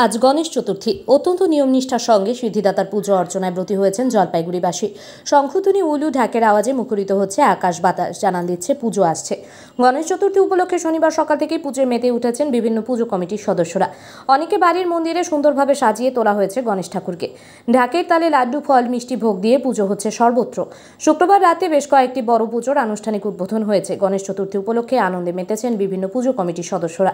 আজ গণেশ চতুর্থী। অত্যন্ত নিয়মনিষ্ঠার সঙ্গে সিদ্ধিদাতার পুজো অর্চনায় ব্রতী হয়েছেন জলপাইগুড়িবাসী। শঙ্খধ্বনি, উলু, ঢাকের আওয়াজে মুখরিত হচ্ছে আকাশ বাতাস, জানান দিচ্ছে পুজো আসছে। গণেশ চতুর্থী উপলক্ষে শনিবার সকাল থেকেই পুজোয় মেতে উঠেছেন বিভিন্ন পুজো কমিটির সদস্যরা। অনেকে বাড়ির মন্দিরে সুন্দরভাবে সাজিয়ে তোলা হয়েছে গণেশ ঠাকুরকে। ঢাকের তালে লাড্ডু, ফল, মিষ্টি ভোগ দিয়ে পুজো হচ্ছে সর্বত্র। শুক্রবার রাতে বেশ কয়েকটি বড় পুজোর আনুষ্ঠানিক উদ্বোধন হয়েছে। গণেশ চতুর্থী উপলক্ষে আনন্দে মেতেছেন বিভিন্ন পুজো কমিটির সদস্যরা।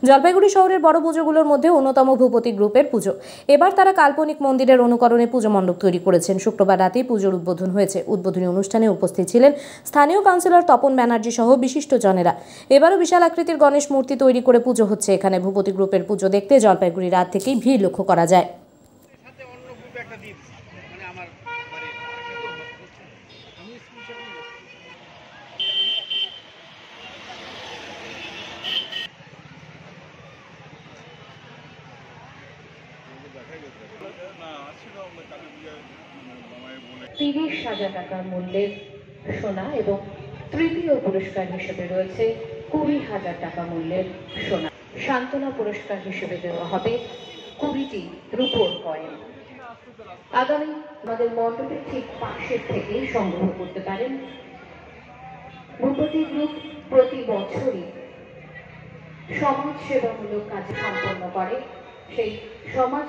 জলপাইগুড়ি শহরের বড় পুজোগুলোর মধ্যে অন্যতম ভূপতি গ্রুপের পুজো। এবার তারা কাল্পনিক মন্দিরের অনুকরণে পুজো মণ্ডপ তৈরি করেছেন। শুক্রবার রাতেই পুজোর উদ্বোধন হয়েছে। উদ্বোধনী অনুষ্ঠানে উপস্থিত ছিলেন স্থানীয় কাউন্সিলর তপন ব্যানার্জি সহ বিশিষ্টজনেরা। এবারও বিশাল আকৃতির গণেশ মূর্তি তৈরি করে পুজো হচ্ছে এখানে। ভূপতি গ্রুপের পুজো দেখতে জলপাইগুড়ি রাত থেকেই ভিড় লক্ষ্য করা যায়। টাকা মূল্যের সোনা এবং তৃতীয় পুরস্কার হিসেবে রয়েছে 20,000 টাকা মূল্যের সোনা। সান্ত্বনা পুরস্কার হিসেবে দেওয়া হবে 20টি রূপোর কয়েন। আগামী আমাদের মণ্ডপের ঠিক পাশের থেকে সংগ্রহ করতে পারেন। ভূপতি গ্রুপ প্রতি বছরই সমাজ সেবামূলক কাজ সম্পন্ন করে। সেই সমাজ